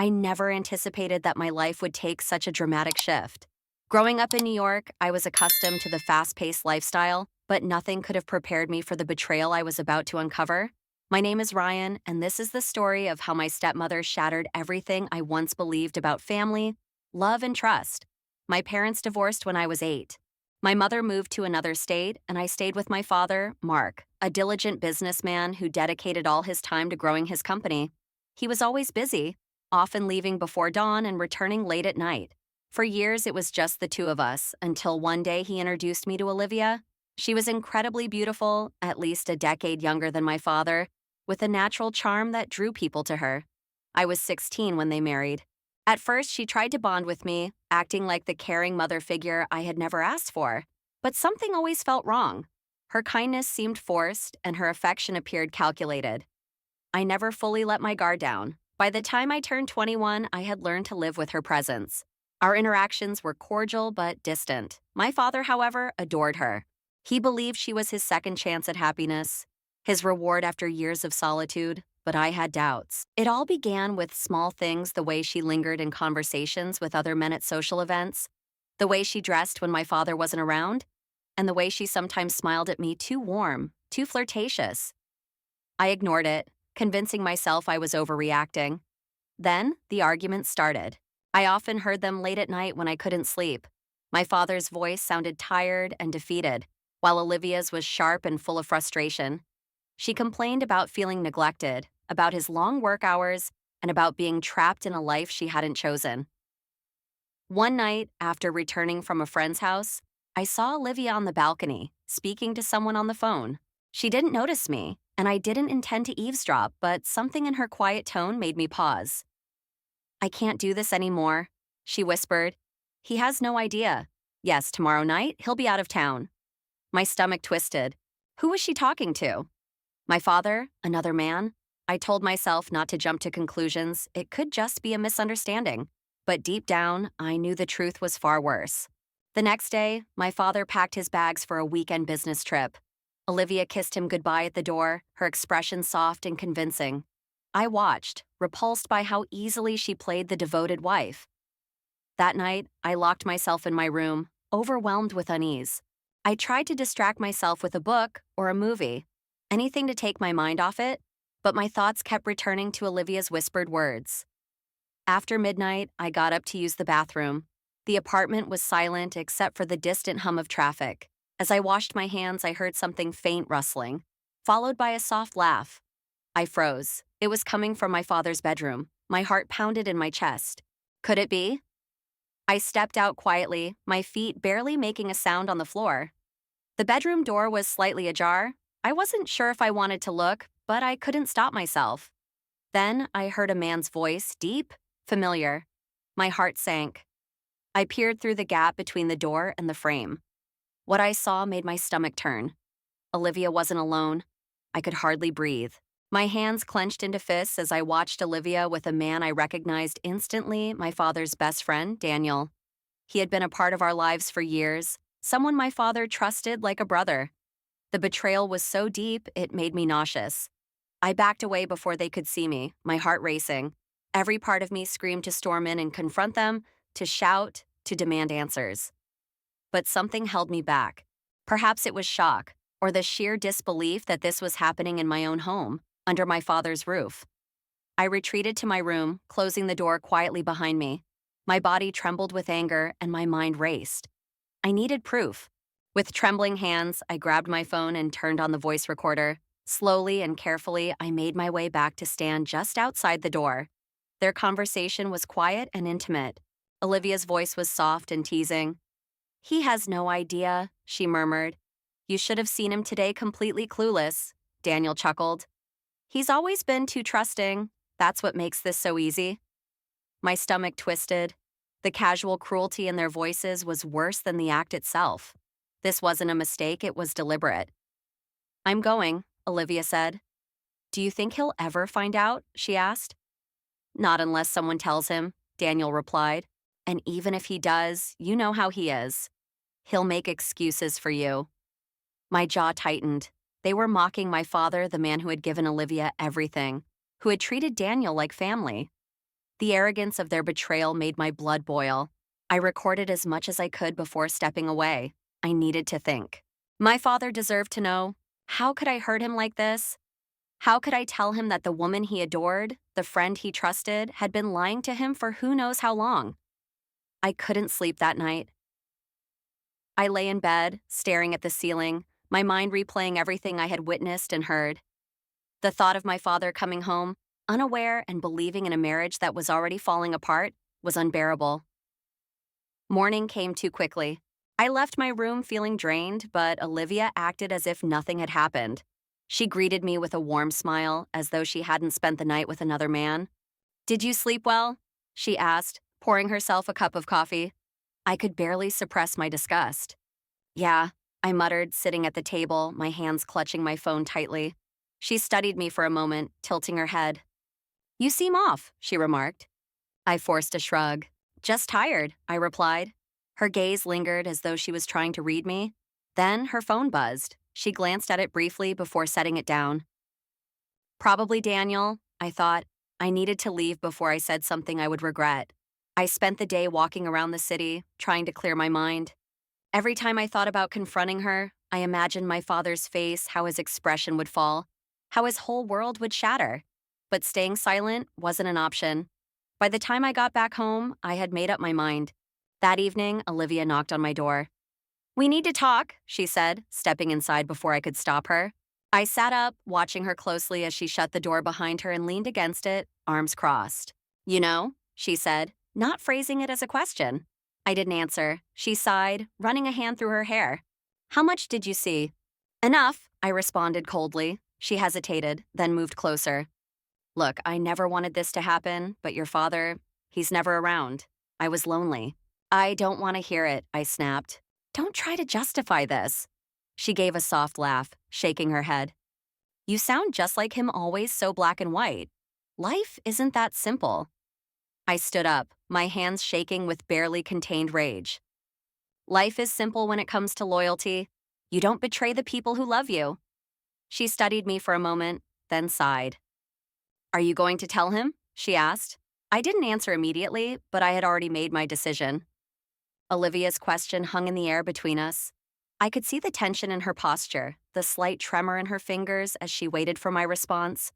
I never anticipated that my life would take such a dramatic shift. Growing up in New York, I was accustomed to the fast-paced lifestyle, but nothing could have prepared me for the betrayal I was about to uncover. My name is Ryan, and this is the story of how my stepmother shattered everything I once believed about family, love, and trust. My parents divorced when I was 8. My mother moved to another state, and I stayed with my father, Mark, a diligent businessman who dedicated all his time to growing his company. He was always busy, often leaving before dawn and returning late at night. For years, it was just the two of us, until one day he introduced me to Olivia. She was incredibly beautiful, at least a decade younger than my father, with a natural charm that drew people to her. I was 16 when they married. At first, she tried to bond with me, acting like the caring mother figure I had never asked for. But something always felt wrong. Her kindness seemed forced, and her affection appeared calculated. I never fully let my guard down. By the time I turned 21, I had learned to live with her presence. Our interactions were cordial but distant. My father, however, adored her. He believed she was his second chance at happiness, his reward after years of solitude, but I had doubts. It all began with small things: the way she lingered in conversations with other men at social events, the way she dressed when my father wasn't around, and the way she sometimes smiled at me too warm, too flirtatious. I ignored it, convincing myself I was overreacting. Then, the arguments started. I often heard them late at night when I couldn't sleep. My father's voice sounded tired and defeated, while Olivia's was sharp and full of frustration. She complained about feeling neglected, about his long work hours, and about being trapped in a life she hadn't chosen. One night, after returning from a friend's house, I saw Olivia on the balcony, speaking to someone on the phone. She didn't notice me, and I didn't intend to eavesdrop, but something in her quiet tone made me pause. "I can't do this anymore," she whispered. "He has no idea. Yes, tomorrow night, he'll be out of town." My stomach twisted. Who was she talking to? My father? Another man? I told myself not to jump to conclusions. It could just be a misunderstanding. But deep down, I knew the truth was far worse. The next day, my father packed his bags for a weekend business trip. Olivia kissed him goodbye at the door, her expression soft and convincing. I watched, repulsed by how easily she played the devoted wife. That night, I locked myself in my room, overwhelmed with unease. I tried to distract myself with a book or a movie, anything to take my mind off it, but my thoughts kept returning to Olivia's whispered words. After midnight, I got up to use the bathroom. The apartment was silent except for the distant hum of traffic. As I washed my hands, I heard something faint rustling, followed by a soft laugh. I froze. It was coming from my father's bedroom. My heart pounded in my chest. Could it be? I stepped out quietly, my feet barely making a sound on the floor. The bedroom door was slightly ajar. I wasn't sure if I wanted to look, but I couldn't stop myself. Then I heard a man's voice, deep, familiar. My heart sank. I peered through the gap between the door and the frame. What I saw made my stomach turn. Olivia wasn't alone. I could hardly breathe. My hands clenched into fists as I watched Olivia with a man I recognized instantly: my father's best friend, Daniel. He had been a part of our lives for years, someone my father trusted like a brother. The betrayal was so deep, it made me nauseous. I backed away before they could see me, my heart racing. Every part of me screamed to storm in and confront them, to shout, to demand answers. But something held me back. Perhaps it was shock, or the sheer disbelief that this was happening in my own home, under my father's roof. I retreated to my room, closing the door quietly behind me. My body trembled with anger, and my mind raced. I needed proof. With trembling hands, I grabbed my phone and turned on the voice recorder. Slowly and carefully, I made my way back to stand just outside the door. Their conversation was quiet and intimate. Olivia's voice was soft and teasing. "He has no idea," she murmured. "You should have seen him today, completely clueless," Daniel chuckled. "He's always been too trusting. That's what makes this so easy." My stomach twisted. The casual cruelty in their voices was worse than the act itself. This wasn't a mistake, it was deliberate. "I'm going," Olivia said. "Do you think he'll ever find out?" she asked. "Not unless someone tells him," Daniel replied. "And even if he does, you know how he is. He'll make excuses for you." My jaw tightened. They were mocking my father, the man who had given Olivia everything, who had treated Daniel like family. The arrogance of their betrayal made my blood boil. I recorded as much as I could before stepping away. I needed to think. My father deserved to know. How could I hurt him like this? How could I tell him that the woman he adored, the friend he trusted, had been lying to him for who knows how long? I couldn't sleep that night. I lay in bed, staring at the ceiling, my mind replaying everything I had witnessed and heard. The thought of my father coming home, unaware and believing in a marriage that was already falling apart, was unbearable. Morning came too quickly. I left my room feeling drained, but Olivia acted as if nothing had happened. She greeted me with a warm smile, as though she hadn't spent the night with another man. "Did you sleep well?" she asked, pouring herself a cup of coffee. I could barely suppress my disgust. "Yeah," I muttered, sitting at the table, my hands clutching my phone tightly. She studied me for a moment, tilting her head. "You seem off," she remarked. I forced a shrug. "Just tired," I replied. Her gaze lingered as though she was trying to read me. Then her phone buzzed. She glanced at it briefly before setting it down. Probably Daniel, I thought. I needed to leave before I said something I would regret. I spent the day walking around the city, trying to clear my mind. Every time I thought about confronting her, I imagined my father's face, how his expression would fall, how his whole world would shatter. But staying silent wasn't an option. By the time I got back home, I had made up my mind. That evening, Olivia knocked on my door. "We need to talk," she said, stepping inside before I could stop her. I sat up, watching her closely as she shut the door behind her and leaned against it, arms crossed. "You know," she said, not phrasing it as a question. I didn't answer. She sighed, running a hand through her hair. "How much did you see?" "Enough," I responded coldly. She hesitated, then moved closer. "Look, I never wanted this to happen, but your father, he's never around. I was lonely." "I don't want to hear it," I snapped. "Don't try to justify this." She gave a soft laugh, shaking her head. "You sound just like him, always so black and white. Life isn't that simple." I stood up, my hands shaking with barely contained rage. "Life is simple when it comes to loyalty. You don't betray the people who love you." She studied me for a moment, then sighed. "Are you going to tell him?" she asked. I didn't answer immediately, but I had already made my decision. Olivia's question hung in the air between us. I could see the tension in her posture, the slight tremor in her fingers as she waited for my response.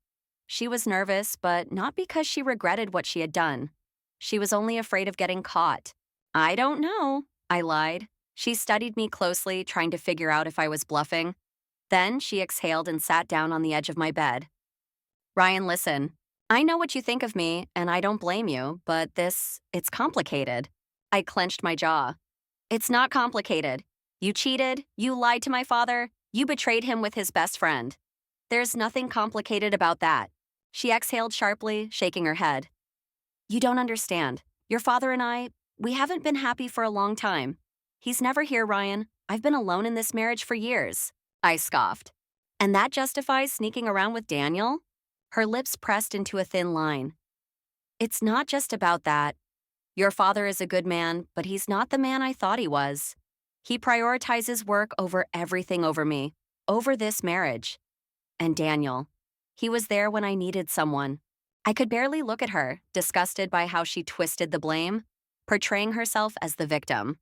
She was nervous, but not because she regretted what she had done. She was only afraid of getting caught. "I don't know," I lied. She studied me closely, trying to figure out if I was bluffing. Then she exhaled and sat down on the edge of my bed. "Ryan, listen. I know what you think of me, and I don't blame you, but it's complicated." I clenched my jaw. "It's not complicated. You cheated, you lied to my father, you betrayed him with his best friend. There's nothing complicated about that." She exhaled sharply, shaking her head. "You don't understand. Your father and we haven't been happy for a long time. He's never here, Ryan. I've been alone in this marriage for years." I scoffed. "And that justifies sneaking around with Daniel?" Her lips pressed into a thin line. "It's not just about that. Your father is a good man, but he's not the man I thought he was. He prioritizes work over everything over me, over this marriage. And Daniel, he was there when I needed someone." I could barely look at her, disgusted by how she twisted the blame, portraying herself as the victim.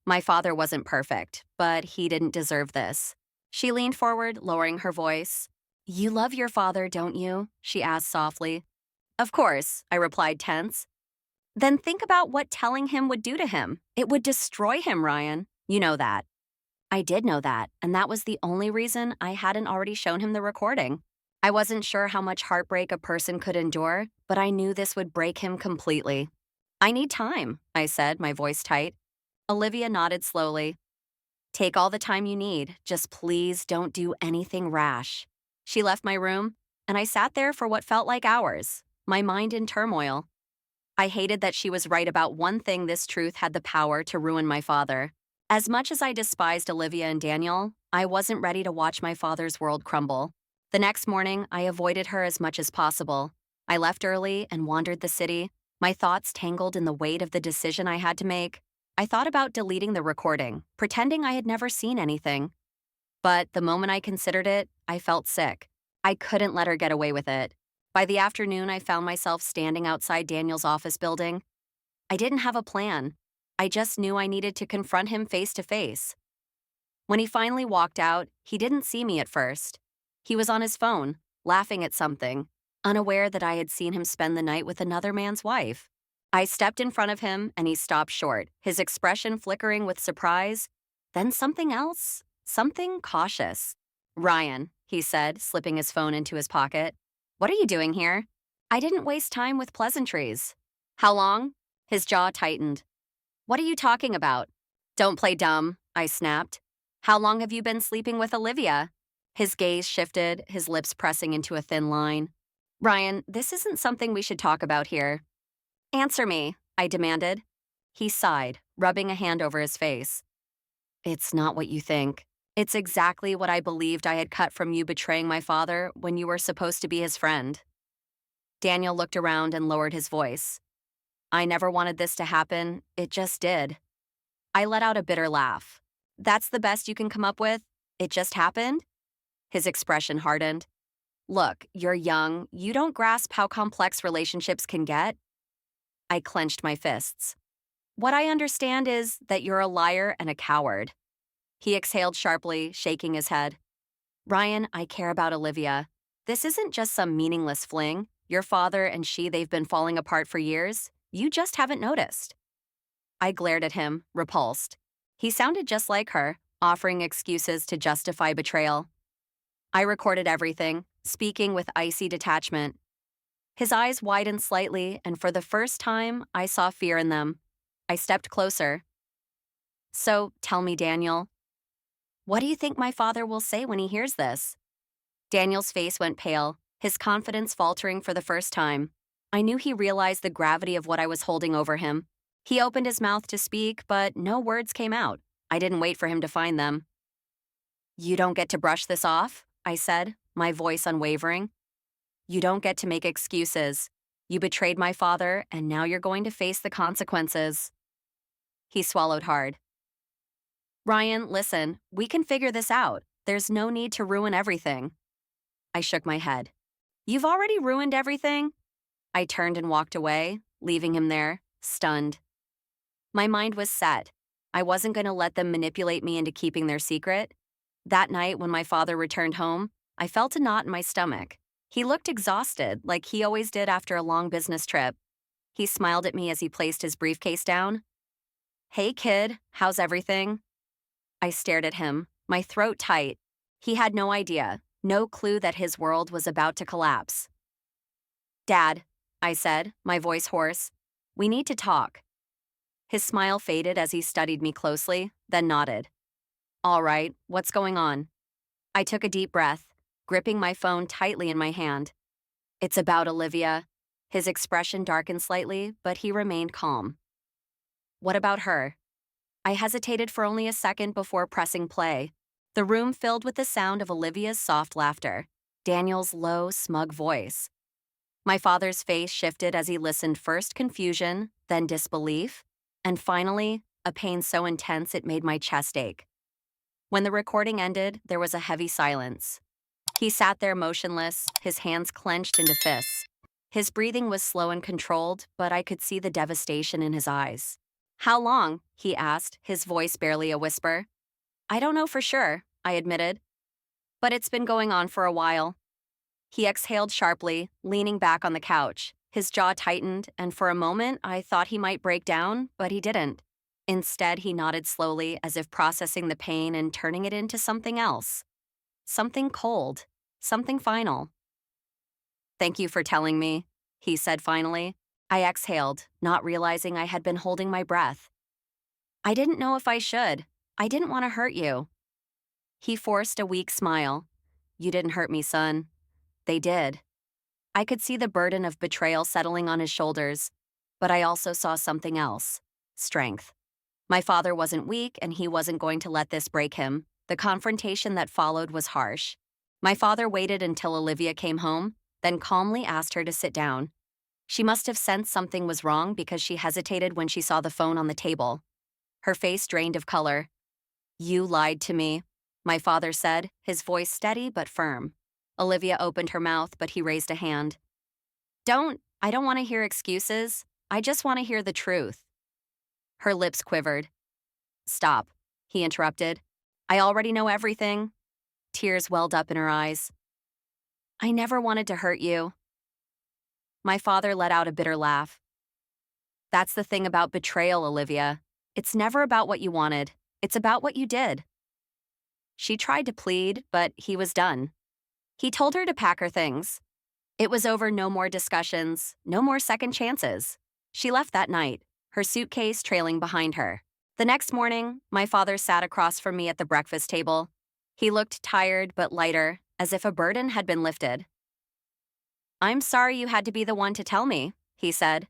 My father wasn't perfect, but he didn't deserve this. She leaned forward, lowering her voice. "You love your father, don't you?" she asked softly. "Of course," I replied, tense. "Then think about what telling him would do to him. It would destroy him, Ryan. You know that." I did know that, and that was the only reason I hadn't already shown him the recording. I wasn't sure how much heartbreak a person could endure, but I knew this would break him completely. "I need time," I said, my voice tight. Olivia nodded slowly. "Take all the time you need. Just please don't do anything rash." She left my room, and I sat there for what felt like hours, my mind in turmoil. I hated that she was right about one thing. This truth had the power to ruin my father. As much as I despised Olivia and Daniel, I wasn't ready to watch my father's world crumble. The next morning, I avoided her as much as possible. I left early and wandered the city, my thoughts tangled in the weight of the decision I had to make. I thought about deleting the recording, pretending I had never seen anything. But the moment I considered it, I felt sick. I couldn't let her get away with it. By the afternoon, I found myself standing outside Daniel's office building. I didn't have a plan. I just knew I needed to confront him face to face. When he finally walked out, he didn't see me at first. He was on his phone, laughing at something, unaware that I had seen him spend the night with another man's wife. I stepped in front of him and he stopped short, his expression flickering with surprise, then something else, something cautious. "Ryan," he said, slipping his phone into his pocket. "What are you doing here?" I didn't waste time with pleasantries. "How long?" His jaw tightened. "What are you talking about?" "Don't play dumb," I snapped. "How long have you been sleeping with Olivia?" His gaze shifted, his lips pressing into a thin line. "Ryan, this isn't something we should talk about here." "Answer me," I demanded. He sighed, rubbing a hand over his face. "It's not what you think. It's exactly what I believed I had cut from you betraying my father when you were supposed to be his friend." Daniel looked around and lowered his voice. "I never wanted this to happen. It just did." I let out a bitter laugh. "That's the best you can come up with? It just happened?" His expression hardened. "Look, you're young. You don't grasp how complex relationships can get." I clenched my fists. "What I understand is that you're a liar and a coward." He exhaled sharply, shaking his head. "Ryan, I care about Olivia. This isn't just some meaningless fling. Your father and she, they've been falling apart for years. You just haven't noticed." I glared at him, repulsed. He sounded just like her, offering excuses to justify betrayal. I recorded everything, speaking with icy detachment. His eyes widened slightly, and for the first time, I saw fear in them. I stepped closer. "So, tell me, Daniel, what do you think my father will say when he hears this?" Daniel's face went pale, his confidence faltering for the first time. I knew he realized the gravity of what I was holding over him. He opened his mouth to speak, but no words came out. I didn't wait for him to find them. "You don't get to brush this off," I said, my voice unwavering. "You don't get to make excuses. You betrayed my father, and now you're going to face the consequences." He swallowed hard. "Ryan, listen, we can figure this out. There's no need to ruin everything." I shook my head. "You've already ruined everything?" I turned and walked away, leaving him there, stunned. My mind was set. I wasn't going to let them manipulate me into keeping their secret. That night, when my father returned home, I felt a knot in my stomach. He looked exhausted, like he always did after a long business trip. He smiled at me as he placed his briefcase down. "Hey, kid, how's everything?" I stared at him, my throat tight. He had no idea, no clue that his world was about to collapse. "Dad," I said, my voice hoarse, "we need to talk." His smile faded as he studied me closely, then nodded. "All right, what's going on?" I took a deep breath, gripping my phone tightly in my hand. "It's about Olivia." His expression darkened slightly, but he remained calm. "What about her?" I hesitated for only a second before pressing play. The room filled with the sound of Olivia's soft laughter, Daniel's low, smug voice. My father's face shifted as he listened, first confusion, then disbelief, and finally, a pain so intense it made my chest ache. When the recording ended, there was a heavy silence. He sat there motionless, his hands clenched into fists. His breathing was slow and controlled, but I could see the devastation in his eyes. "How long?" he asked, his voice barely a whisper. "I don't know for sure," I admitted. "But it's been going on for a while." He exhaled sharply, leaning back on the couch. His jaw tightened, and for a moment I thought he might break down, but he didn't. Instead, he nodded slowly, as if processing the pain and turning it into something else. Something cold. Something final. "Thank you for telling me," he said finally. I exhaled, not realizing I had been holding my breath. "I didn't know if I should. I didn't want to hurt you." He forced a weak smile. "You didn't hurt me, son." "They did." I could see the burden of betrayal settling on his shoulders, but I also saw something else. Strength. My father wasn't weak, and he wasn't going to let this break him. The confrontation that followed was harsh. My father waited until Olivia came home, then calmly asked her to sit down. She must have sensed something was wrong because she hesitated when she saw the phone on the table. Her face drained of color. "You lied to me," my father said, his voice steady but firm. Olivia opened her mouth, but he raised a hand. I don't want to hear excuses. I just want to hear the truth. Her lips quivered. Stop, he interrupted. I already know everything. Tears welled up in her eyes. I never wanted to hurt you. My father let out a bitter laugh. That's the thing about betrayal, Olivia. It's never about what you wanted. It's about what you did. She tried to plead, but he was done. He told her to pack her things. It was over. No more discussions, no more second chances. She left that night, her suitcase trailing behind her. The next morning, my father sat across from me at the breakfast table. He looked tired but lighter, as if a burden had been lifted. I'm sorry you had to be the one to tell me, he said.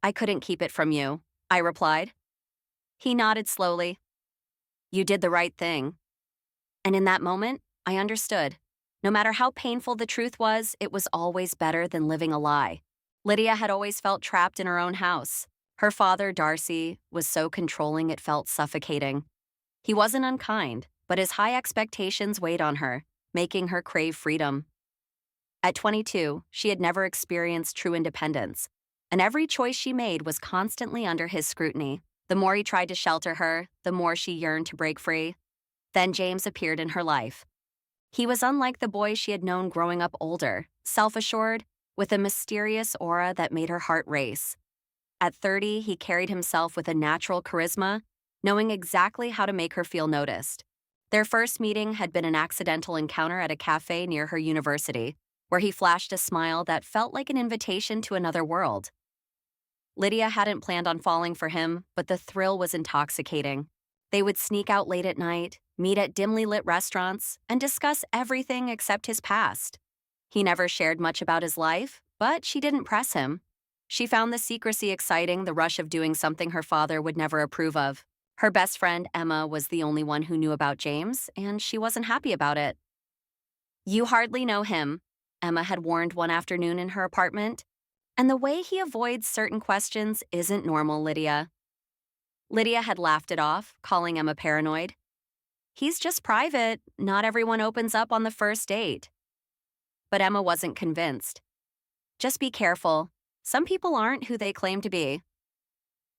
I couldn't keep it from you, I replied. He nodded slowly. You did the right thing. And in that moment, I understood. No matter how painful the truth was, it was always better than living a lie. Lydia had always felt trapped in her own house. Her father, Darcy, was so controlling it felt suffocating. He wasn't unkind, but his high expectations weighed on her, making her crave freedom. At 22, she had never experienced true independence, and every choice she made was constantly under his scrutiny. The more he tried to shelter her, the more she yearned to break free. Then James appeared in her life. He was unlike the boy she had known growing up older, self-assured, with a mysterious aura that made her heart race. At 30, he carried himself with a natural charisma, knowing exactly how to make her feel noticed. Their first meeting had been an accidental encounter at a cafe near her university, where he flashed a smile that felt like an invitation to another world. Lydia hadn't planned on falling for him, but the thrill was intoxicating. They would sneak out late at night, meet at dimly lit restaurants, and discuss everything except his past. He never shared much about his life, but she didn't press him. She found the secrecy exciting, the rush of doing something her father would never approve of. Her best friend, Emma, was the only one who knew about James, and she wasn't happy about it. You hardly know him, Emma had warned one afternoon in her apartment. And the way he avoids certain questions isn't normal, Lydia. Lydia had laughed it off, calling Emma paranoid. He's just private. Not everyone opens up on the first date. But Emma wasn't convinced. Just be careful. Some people aren't who they claim to be.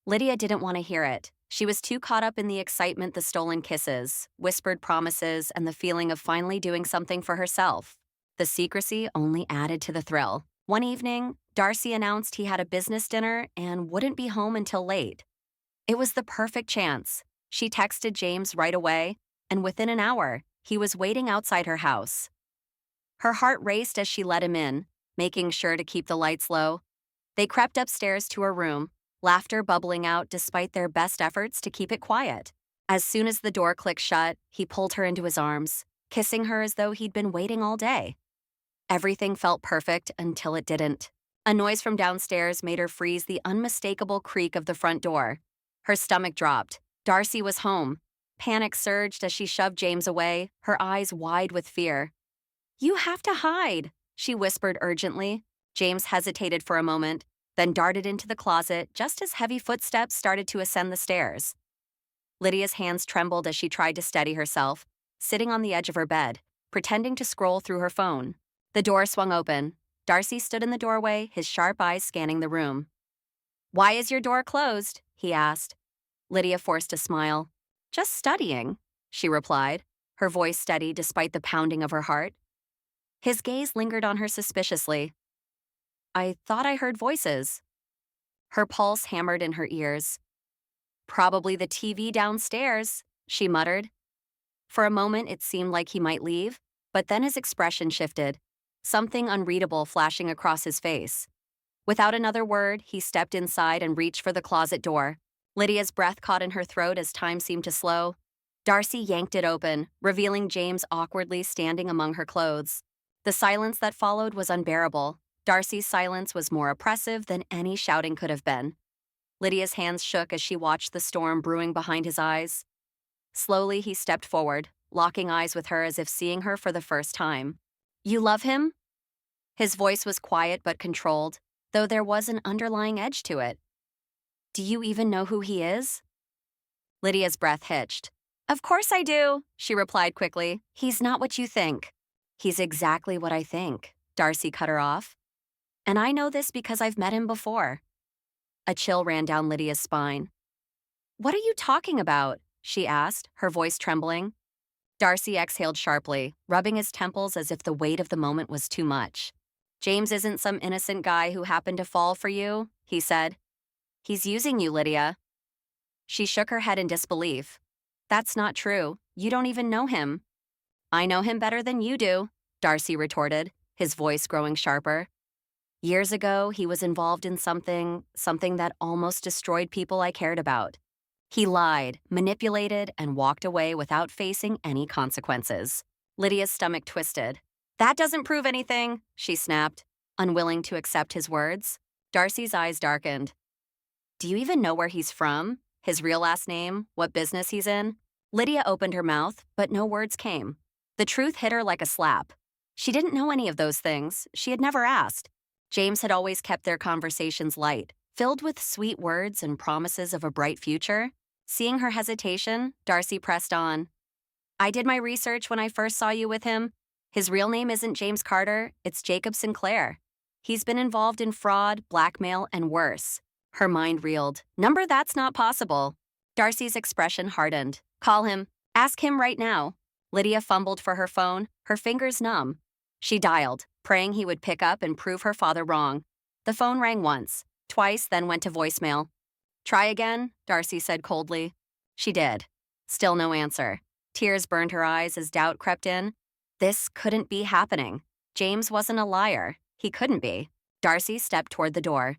Lydia didn't want to hear it. She was too caught up in the excitement, the stolen kisses, whispered promises, and the feeling of finally doing something for herself. The secrecy only added to the thrill. One evening, Darcy announced he had a business dinner and wouldn't be home until late. It was the perfect chance. She texted James right away, and within an hour, he was waiting outside her house. Her heart raced as she let him in, making sure to keep the lights low. They crept upstairs to her room, laughter bubbling out despite their best efforts to keep it quiet. As soon as the door clicked shut, he pulled her into his arms, kissing her as though he'd been waiting all day. Everything felt perfect until it didn't. A noise from downstairs made her freeze, the unmistakable creak of the front door. Her stomach dropped. Darcy was home. Panic surged as she shoved James away, her eyes wide with fear. You have to hide, she whispered urgently. James hesitated for a moment, then darted into the closet just as heavy footsteps started to ascend the stairs. Lydia's hands trembled as she tried to steady herself, sitting on the edge of her bed, pretending to scroll through her phone. The door swung open. Darcy stood in the doorway, his sharp eyes scanning the room. Why is your door closed? He asked. Lydia forced a smile. Just studying, she replied, her voice steady despite the pounding of her heart. His gaze lingered on her suspiciously. I thought I heard voices. Her pulse hammered in her ears. Probably the TV downstairs, she muttered. For a moment, it seemed like he might leave, but then his expression shifted, something unreadable flashing across his face. Without another word, he stepped inside and reached for the closet door. Lydia's breath caught in her throat as time seemed to slow. Darcy yanked it open, revealing James awkwardly standing among her clothes. The silence that followed was unbearable. Darcy's silence was more oppressive than any shouting could have been. Lydia's hands shook as she watched the storm brewing behind his eyes. Slowly, he stepped forward, locking eyes with her as if seeing her for the first time. You love him? His voice was quiet but controlled, though there was an underlying edge to it. Do you even know who he is? Lydia's breath hitched. Of course I do, she replied quickly. He's not what you think. He's exactly what I think, Darcy cut her off. And I know this because I've met him before. A chill ran down Lydia's spine. What are you talking about? She asked, her voice trembling. Darcy exhaled sharply, rubbing his temples as if the weight of the moment was too much. James isn't some innocent guy who happened to fall for you, he said. He's using you, Lydia. She shook her head in disbelief. That's not true. You don't even know him. I know him better than you do, Darcy retorted, his voice growing sharper. Years ago, he was involved in something that almost destroyed people I cared about. He lied, manipulated, and walked away without facing any consequences. Lydia's stomach twisted. That doesn't prove anything, she snapped, unwilling to accept his words. Darcy's eyes darkened. Do you even know where he's from? His real last name? What business he's in? Lydia opened her mouth, but no words came. The truth hit her like a slap. She didn't know any of those things. She had never asked. James had always kept their conversations light, filled with sweet words and promises of a bright future. Seeing her hesitation, Darcy pressed on. I did my research when I first saw you with him. His real name isn't James Carter, it's Jacob Sinclair. He's been involved in fraud, blackmail, and worse. Her mind reeled. Number that's not possible. Darcy's expression hardened. Call him. Ask him right now. Lydia fumbled for her phone, her fingers numb. She dialed, praying he would pick up and prove her father wrong. The phone rang once, twice, then went to voicemail. Try again, Darcy said coldly. She did. Still no answer. Tears burned her eyes as doubt crept in. This couldn't be happening. James wasn't a liar. He couldn't be. Darcy stepped toward the door.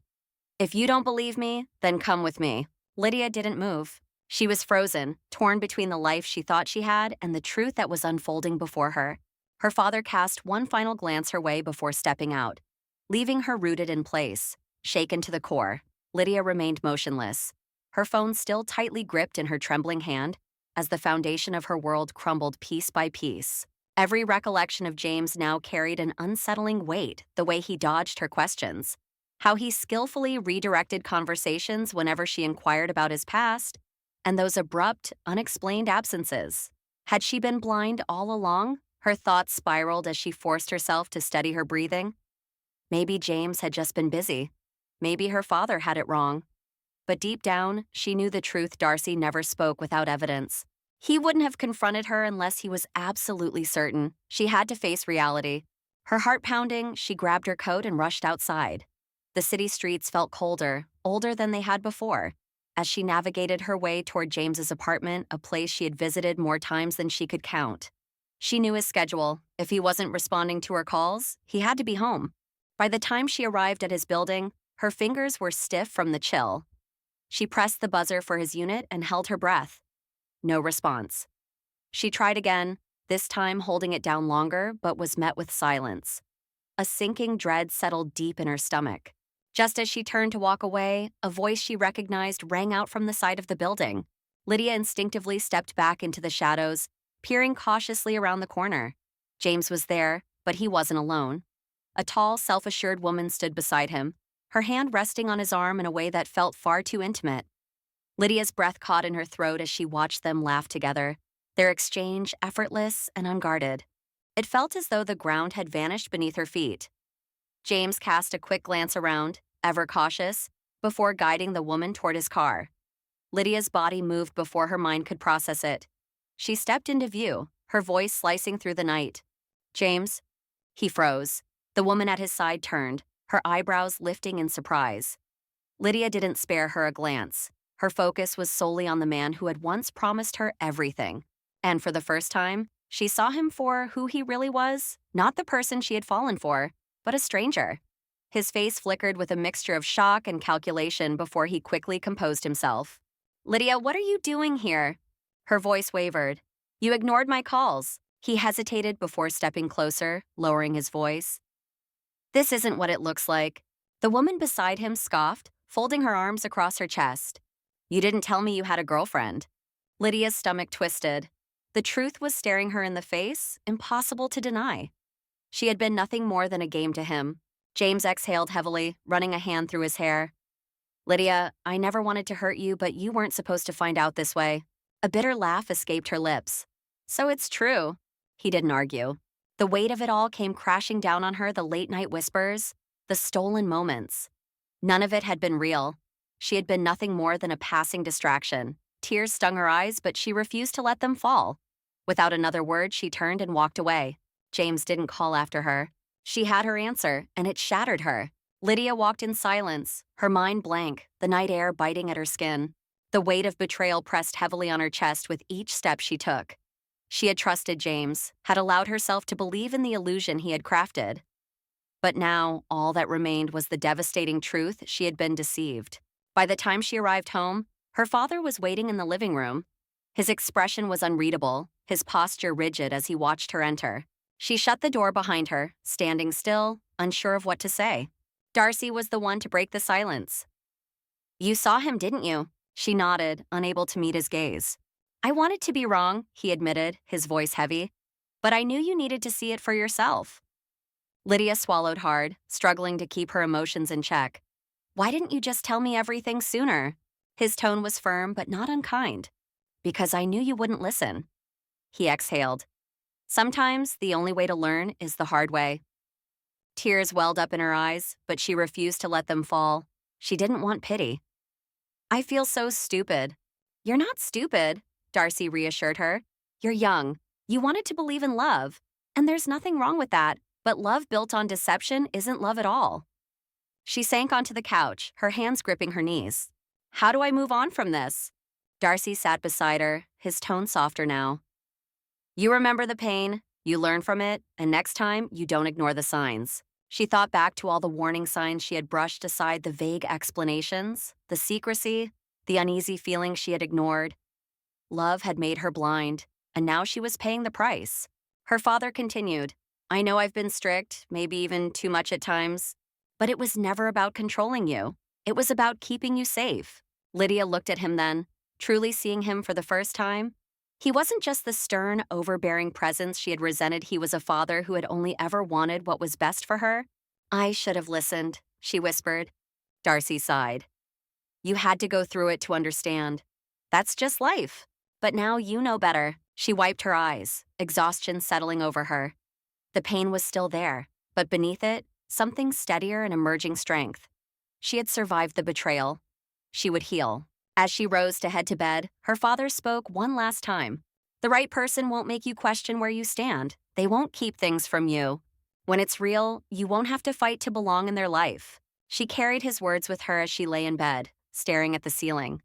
If you don't believe me, then come with me. Lydia didn't move. She was frozen, torn between the life she thought she had and the truth that was unfolding before her. Her father cast one final glance her way before stepping out, leaving her rooted in place, shaken to the core. Lydia remained motionless, her phone still tightly gripped in her trembling hand as the foundation of her world crumbled piece by piece. Every recollection of James now carried an unsettling weight, the way he dodged her questions, how he skillfully redirected conversations whenever she inquired about his past, and those abrupt, unexplained absences. Had she been blind all along? Her thoughts spiraled as she forced herself to steady her breathing. Maybe James had just been busy. Maybe her father had it wrong. But deep down, she knew the truth Darcy never spoke without evidence. He wouldn't have confronted her unless he was absolutely certain. She had to face reality. Her heart pounding, she grabbed her coat and rushed outside. The city streets felt colder, older than they had before. As she navigated her way toward James's apartment, a place she had visited more times than she could count. She knew his schedule. If he wasn't responding to her calls, he had to be home. By the time she arrived at his building, her fingers were stiff from the chill. She pressed the buzzer for his unit and held her breath. No response. She tried again, this time holding it down longer, but was met with silence. A sinking dread settled deep in her stomach. Just as she turned to walk away, a voice she recognized rang out from the side of the building. Lydia instinctively stepped back into the shadows, peering cautiously around the corner. James was there, but he wasn't alone. A tall, self-assured woman stood beside him, her hand resting on his arm in a way that felt far too intimate. Lydia's breath caught in her throat as she watched them laugh together, their exchange effortless and unguarded. It felt as though the ground had vanished beneath her feet. James cast a quick glance around, ever cautious, before guiding the woman toward his car. Lydia's body moved before her mind could process it. She stepped into view, her voice slicing through the night. James? He froze. The woman at his side turned, her eyebrows lifting in surprise. Lydia didn't spare her a glance. Her focus was solely on the man who had once promised her everything. And for the first time, she saw him for who he really was, not the person she had fallen for, but a stranger. His face flickered with a mixture of shock and calculation before he quickly composed himself. Lydia, what are you doing here? Her voice wavered. You ignored my calls. He hesitated before stepping closer, lowering his voice. This isn't what it looks like. The woman beside him scoffed, folding her arms across her chest. You didn't tell me you had a girlfriend. Lydia's stomach twisted. The truth was staring her in the face, impossible to deny. She had been nothing more than a game to him. James exhaled heavily, running a hand through his hair. Lydia, I never wanted to hurt you, but you weren't supposed to find out this way. A bitter laugh escaped her lips. So it's true. He didn't argue. The weight of it all came crashing down on her, the late-night whispers, the stolen moments. None of it had been real. She had been nothing more than a passing distraction. Tears stung her eyes, but she refused to let them fall. Without another word, she turned and walked away. James didn't call after her. She had her answer, and it shattered her. Lydia walked in silence, her mind blank, the night air biting at her skin. The weight of betrayal pressed heavily on her chest with each step she took. She had trusted James, had allowed herself to believe in the illusion he had crafted. But now, all that remained was the devastating truth: she had been deceived. By the time she arrived home, her father was waiting in the living room. His expression was unreadable, his posture rigid as he watched her enter. She shut the door behind her, standing still, unsure of what to say. Darcy was the one to break the silence. "You saw him, didn't you?" She nodded, unable to meet his gaze. "I wanted to be wrong," he admitted, his voice heavy. "But I knew you needed to see it for yourself." Lydia swallowed hard, struggling to keep her emotions in check. "Why didn't you just tell me everything sooner?" His tone was firm but not unkind. "Because I knew you wouldn't listen." He exhaled. "Sometimes the only way to learn is the hard way." Tears welled up in her eyes, but she refused to let them fall. She didn't want pity. "I feel so stupid." "You're not stupid," Darcy reassured her. "You're young. You wanted to believe in love. And there's nothing wrong with that, but love built on deception isn't love at all." She sank onto the couch, her hands gripping her knees. "How do I move on from this?" Darcy sat beside her, his tone softer now. "You remember the pain, you learn from it, and next time, you don't ignore the signs." She thought back to all the warning signs she had brushed aside, the vague explanations, the secrecy, the uneasy feelings she had ignored. Love had made her blind, and now she was paying the price. Her father continued, "I know I've been strict, maybe even too much at times, but it was never about controlling you. It was about keeping you safe." Lydia looked at him then, truly seeing him for the first time. He wasn't just the stern, overbearing presence she had resented. He was a father who had only ever wanted what was best for her. "I should have listened," she whispered. Darcy sighed. "You had to go through it to understand. That's just life. But now you know better." She wiped her eyes, exhaustion settling over her. The pain was still there, but beneath it, something steadier and emerging strength. She had survived the betrayal. She would heal. As she rose to head to bed, her father spoke one last time. "The right person won't make you question where you stand. They won't keep things from you. When it's real, you won't have to fight to belong in their life." She carried his words with her as she lay in bed, staring at the ceiling.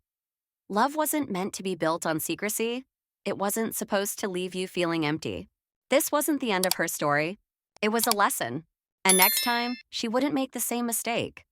Love wasn't meant to be built on secrecy. It wasn't supposed to leave you feeling empty. This wasn't the end of her story. It was a lesson. And next time, she wouldn't make the same mistake.